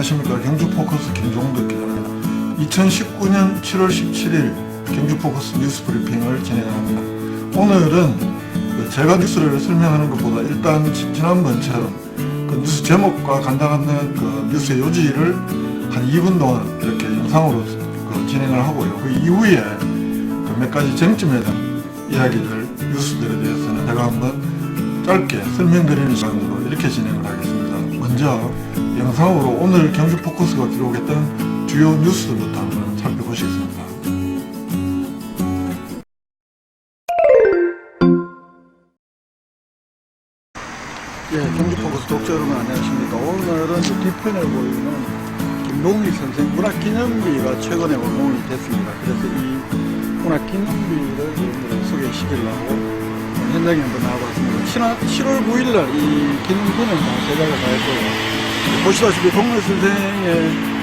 안녕하십니까. 경주포커스 김종덕 기자입니다. 2019년 7월 17일 경주포커스 뉴스 브리핑을 진행합니다. 오늘은 제가 뉴스를 설명하는 것보다 일단 지난번처럼 그 뉴스 제목과 간단한 그 뉴스의 요지를 한 2분 동안 이렇게 영상으로 진행을 하고요. 그 이후에 그 몇 가지 쟁점에 대한 이야기들, 뉴스들에 대해서는 제가 한번 짧게 설명드리는 시간으로 이렇게 진행을 하겠습니다. 먼저 영상으로 오늘 경주포커스가 기록했던 주요 뉴스들부터 한번 살펴보시겠습니다. 경주포커스 독자 여러분 안녕하십니까. 오늘은 뒤편에 보이는 김동희 선생 문학기념비가 최근에 원공이 됐습니다. 그래서 이 문학기념비를 소개시키려고 현장에 한번 나와봤습니다. 7월 9일날 이 기념비는 다 제작을 다 했고요. 보시다시피 동네 선생의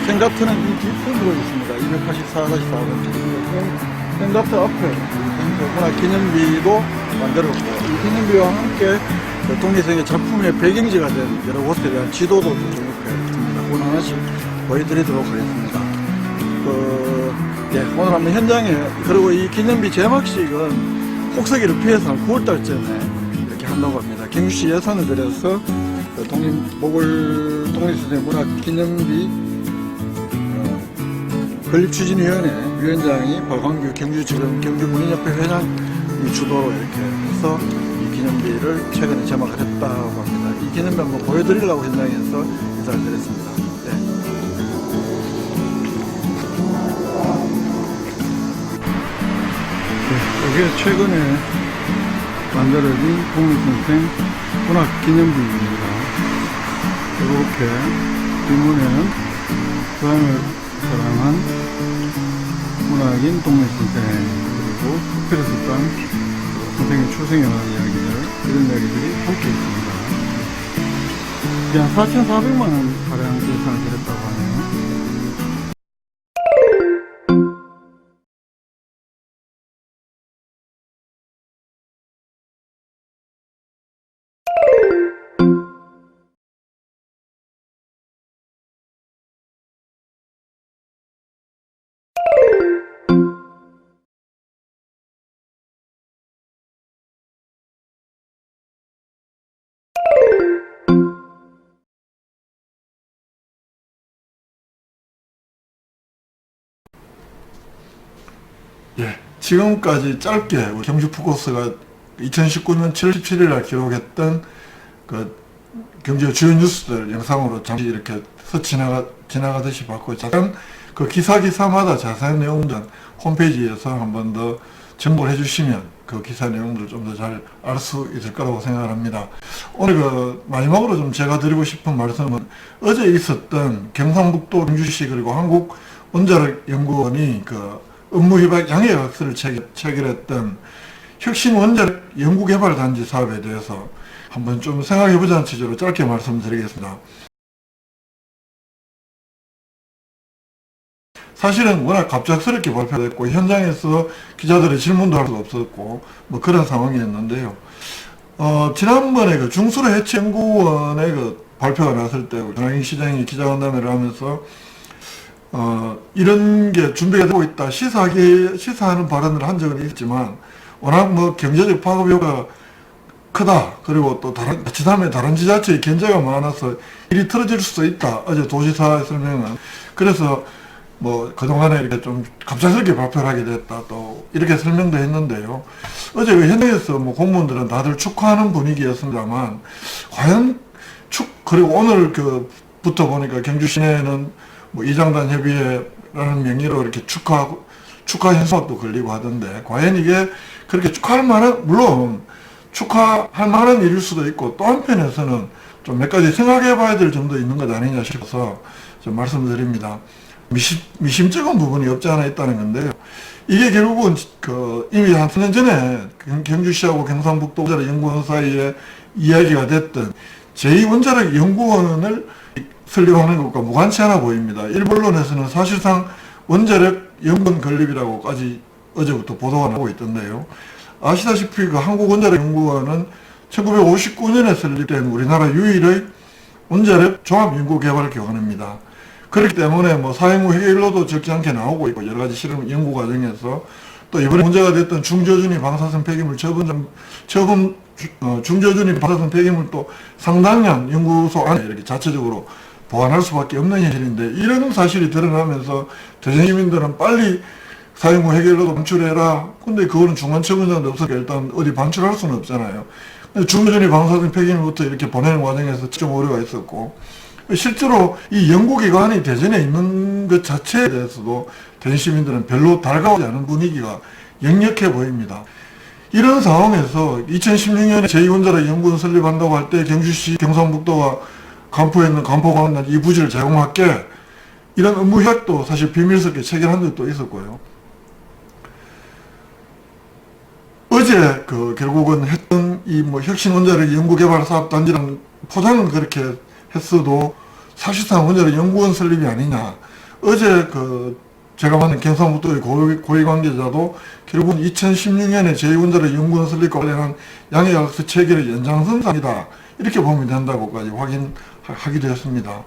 생가트는 이 뒤편으로 있습니다. 284-4번 생가트 앞에 문학기념비도 만들었고, 이 기념비와 함께 동네 선생의 작품의 배경지가 된 여러 곳에 대한 지도도 등록해 있습니다. 오늘 하나씩 보여드리도록 하겠습니다. 오늘 한번 현장에, 그리고 이 기념비 제막식은 혹서기를 피해서 9월달쯤에 이렇게 한다고 합니다. 경주시 예산을 들여서 독립선생 문학기념비 건립추진위원회 위원장이 박광규 경주지검 경주문인협회 회장이 주도로 이렇게 해서 이 기념비를 최근에 제막을 했다고 합니다. 이 기념비 한번 보여드리려고 현장에서 인사를 드렸습니다. 이게 최근에 만들어진 독립선생 문학기념비입니다. 이렇게 뒷문에는 고향을 사랑한 문학인 독립선생, 그리고 특별했었던 선생의 출생에 관한 이야기들, 이런 이야기들이 함께 있습니다. 약 4,400만원 가량 예산을 들였다고 하네요. 지금까지 짧게 경주포커스가 2019년 7월 17일 날 기록했던 그 경주의 주요 뉴스들 영상으로 잠시 이렇게 지나가듯이 봤고, 잠깐 그 기사마다 자세한 내용들은 홈페이지에서 한 번 더 정보를 해주시면 그 기사 내용들을 좀 더 잘 알 수 있을 거라고 생각을 합니다. 오늘 그 마지막으로 좀 제가 드리고 싶은 말씀은, 어제 있었던 경상북도 경주시 그리고 한국원자력연구원이 그 업무휴박 양해계약서를 체결했던 혁신원자력 연구개발단지 사업에 대해서 한번 좀 생각해보자는 취지로 짧게 말씀드리겠습니다. 사실은 워낙 갑작스럽게 발표됐고 현장에서 기자들의 질문도 할 수 없었고 뭐 그런 상황이었는데요. 지난번에 그 중수로 해체연구원의 그 발표가 났을 때 전학인 시장이 기자간담회를 하면서 이런 게 준비가 되고 있다, 시사하는 발언을 한 적은 있지만, 워낙 뭐 경제적 파급효과가 크다, 그리고 또 지사의 다른 지자체의 견제가 많아서 일이 틀어질 수도 있다, 어제 도지사의 설명은. 그래서 뭐 그동안에 이렇게 좀 갑작스럽게 발표를 하게 됐다, 또 이렇게 설명도 했는데요. 어제 그 현장에서 뭐 공무원들은 다들 축하하는 분위기였습니다만, 과연 그리고 오늘 부터 보니까 경주 시내에는 뭐 이장단 협의회라는 명의로 이렇게 축하 현수막도 걸리고 하던데, 과연 이게 그렇게 축하할 만한, 물론 축하할 만한 일일 수도 있고, 또 한편에서는 좀 몇 가지 생각해 봐야 될 점도 있는 것 아니냐 싶어서 좀 말씀을 드립니다. 미심쩍은 부분이 없지 않아 있다는 건데요. 이게 결국은 이미 한 3년 전에 경주시하고 경상북도 원자력연구원 사이에 이야기가 됐던 제2원자력연구원을 설립하는 것과 무관치 않아 보입니다. 일부 언론에서는 사실상 원자력 연구원 건립이라고까지 어제부터 보도가 나오고 있던데요. 아시다시피 그 한국원자력연구원은 1959년에 설립된 우리나라 유일의 원자력 종합연구개발기관입니다. 그렇기 때문에 뭐 사행후 해결로도 적지 않게 나오고 있고 여러 가지 실험 연구 과정에서 또 이번에 문제가 됐던 중저준위 방사선 폐기물 중저준위 방사선 폐기물 또 상당량 연구소 안에 이렇게 자체적으로 보관할 수밖에 없는 현실인데 이런 사실이 드러나면서 대전 시민들은 빨리 사행후 해결로도 방출해라. 근데 그거는 중간처분자도 없으니까 일단 어디 방출할 수는 없잖아요. 중저준위 방사선 폐기물부터 이렇게 보내는 과정에서 좀 오류가 있었고 실제로 이 연구기관이 대전에 있는 것 자체에 대해서도 대전 시민들은 별로 달가오지 않은 분위기가 역력해 보입니다. 이런 상황에서 2016년에 제2원자력 연구원 설립한다고 할 때 경주시 경상북도가 간포에 있는 간포광단 이 부지를 제공할게 이런 업무 협약도 사실 비밀스럽게 체결한 적도 있었고요. 어제 결국은 했던 이 혁신원자력 연구개발사업단지라는 포장은 그렇게 했어도 사실상 원자력 연구원 설립이 아니냐. 어제 제가 만난 경상북도의 고위 관계자도 결국은 2016년에 제2원자력 연구원 설립과 관련한 양해약서 체결의 연장선상이다. 이렇게 보면 된다고까지 확인하기도 했습니다.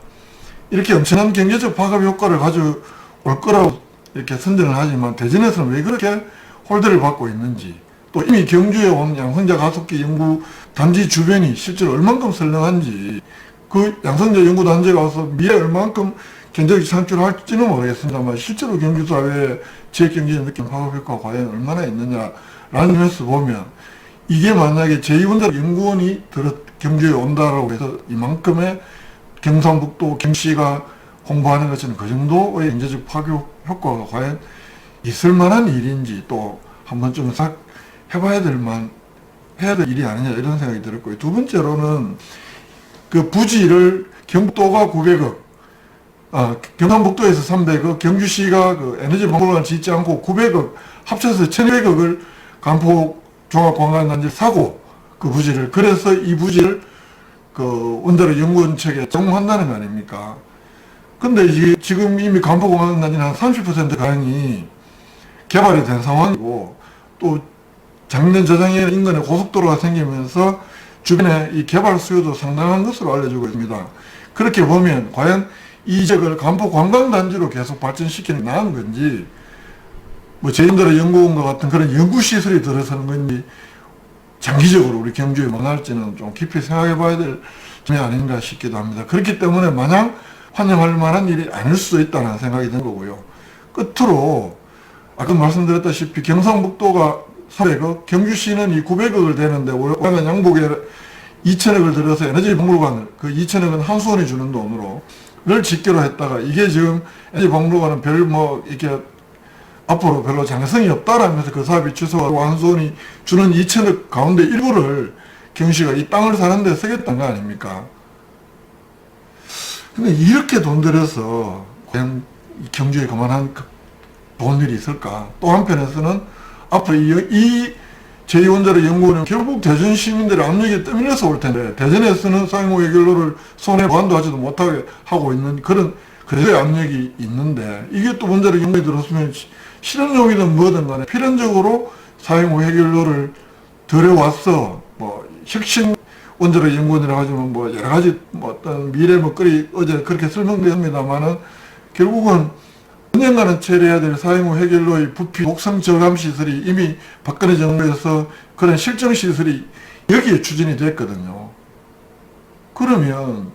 이렇게 엄청난 경제적 파급 효과를 가져올 거라고 이렇게 선전을 하지만 대전에서는 왜 그렇게 홀대를 받고 있는지 또 이미 경주에 온 양성자 가속기 연구 단지 주변이 실제로 얼만큼 선량한지 그 양성자 연구 단지가 와서 미래 얼만큼 경제적 창출할지는 모르겠습니다만 실제로 경주 사회에 지역 경제에 느낀 파급 효과가 과연 얼마나 있느냐라는 면에서 보면 이게 만약에 제2원자력 연구원이 경주에 온다라고 해서 이만큼의 경상북도 경시가 홍보하는 것은 그 정도의 경제적 파급 효과가 과연 있을 만한 일인지 또 한 번쯤 싹 해봐야 해야 될 일이 아니냐 이런 생각이 들었고요. 두 번째로는 그 부지를 경북도가 900억, 경상북도에서 300억, 경주시가 에너지박물관 짓지 않고 900억, 합쳐서 1200억을 간포 종합관광단지 사고 그 부지를, 그래서 이 부지를 원자력 연구원 측에 제공한다는 거 아닙니까? 근데 이게 지금 이미 간포관광단지는 한 30%가량이 개발이 된 상황이고 또 작년 저장에는 인근에 고속도로가 생기면서 주변에 이 개발 수요도 상당한 것으로 알려지고 있습니다. 그렇게 보면 과연 이 지역을 간포관광단지로 계속 발전시키는 게 나은 건지 제2원자력 연구원과 같은 그런 연구시설이 들어서는 건지 장기적으로 우리 경주에 망할지는 좀 깊이 생각해 봐야 될 점이 아닌가 싶기도 합니다. 그렇기 때문에 마냥 환영할 만한 일이 아닐 수도 있다는 생각이 든 거고요. 끝으로 아까 말씀드렸다시피 경상북도가 400억, 경주시는 이 900억을 대는데 올해는 양복에 2천억을 들여서 에너지박물관을, 그 2천억은 한수원이 주는 돈으로를 짓기로 했다가 이게 지금 에너지박물관은 이렇게 앞으로 별로 장래성이 없다라면서 그 사업이 취소하고 한수원이 주는 2천억 가운데 일부를 경시가 이 땅을 사는 데 쓰겠다는 거 아닙니까? 근데 이렇게 돈 들여서 과연 경주에 그만한 좋은 일이 있을까? 또 한편에서는 앞으로 이 제2원자력 연구원은 결국 대전 시민들의 압력에 떠밀려서 올 텐데 대전에서는 사행후 해결로를 손에 보관도 하지도 못하게 하고 있는 그런 그래서의 압력이 있는데 이게 또 원자력 연구에 들었으면 실험용이든 뭐든 간에 필연적으로 사행후 해결로를 들여와서 혁신 원자력 연구원이라고 하지만 여러 가지 어떤 미래 먹거리 어제 그렇게 설명되었습니다만은 결국은 언젠가는 처리해야 될 사행후 해결로의 부피 독성 저감 시설이 이미 박근혜 정부에서 그런 실정 시설이 여기에 추진이 됐거든요. 그러면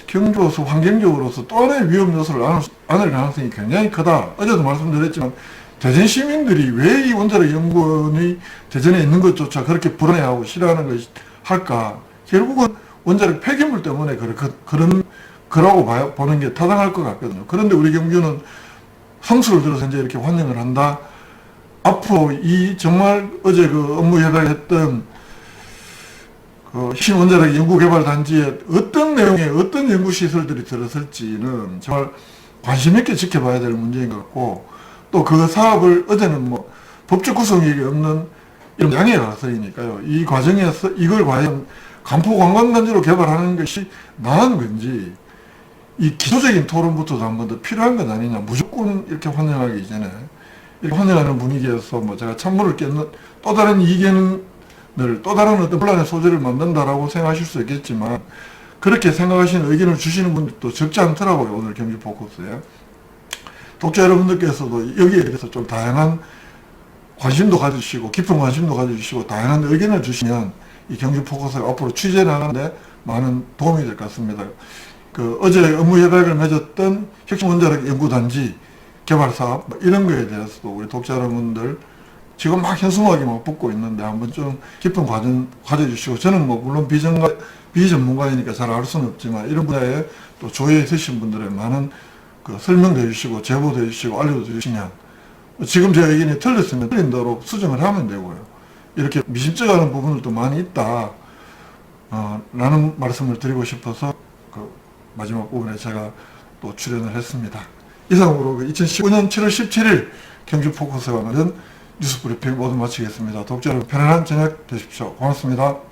경주로서 환경적으로서 또 하나의 위험 요소를 안을 가능성이 굉장히 크다. 어제도 말씀드렸지만 대전 시민들이 왜 이 원자력 연구원이 대전에 있는 것조차 그렇게 불안해하고 싫어하는 것이 할까? 결국은 원자력 폐기물 때문에 그런 거라고 보는 게 타당할 것 같거든요. 그런데 우리 경주는 성수를 들어서 이제 이렇게 환영을 한다. 앞으로 정말 어제 업무 협약했던 신원자력 연구개발단지에 어떤 내용의 어떤 연구시설들이 들어설지는 정말 관심 있게 지켜봐야 될 문제인 것 같고 또 그 사업을 어제는 법적 구성이 없는 이런 양해 가서이니까요. 이 과정에서 이걸 과연 간포관광단지로 개발하는 것이 나은 건지 이 기초적인 토론부터도 한 번 더 필요한 건 아니냐. 무조건 이렇게 환영하기 전에 이렇게 환영하는 분위기에서 제가 찬물을 깼는 또 다른 이견을 또 다른 어떤 혼란의 소재를 만든다라고 생각하실 수 있겠지만 그렇게 생각하시는 의견을 주시는 분들도 적지 않더라고요. 오늘 경기 포커스에. 독자 여러분들께서도 여기에 대해서 좀 다양한 관심도 가지시고 깊은 관심도 가지시고 다양한 의견을 주시면 이 경기 포커스가 앞으로 취재 나가는데 많은 도움이 될 것 같습니다. 어제 업무 협약을 맺었던 혁신원자력 연구단지 개발사업 이런 거에 대해서도 우리 독자 여러분들 지금 막 현수막이 막 붙고 있는데 한번 좀 깊은 과정 가져주시고, 저는 뭐 물론 비전문가이니까 잘 알 수는 없지만 이런 분야에 또 조예에 있으신 분들의 많은 설명도 해주시고 제보도 해주시고 알려주시면 지금 제 의견이 틀렸으면 틀린 대로 수정을 하면 되고요. 이렇게 미심쩍어하는 부분들도 많이 있다 라는 말씀을 드리고 싶어서 마지막 부분에 제가 또 출연을 했습니다. 이상으로 2015년 7월 17일 경기 포커스가 만든 뉴스 브리핑 모두 마치겠습니다. 독자 여러분 편안한 저녁 되십시오. 고맙습니다.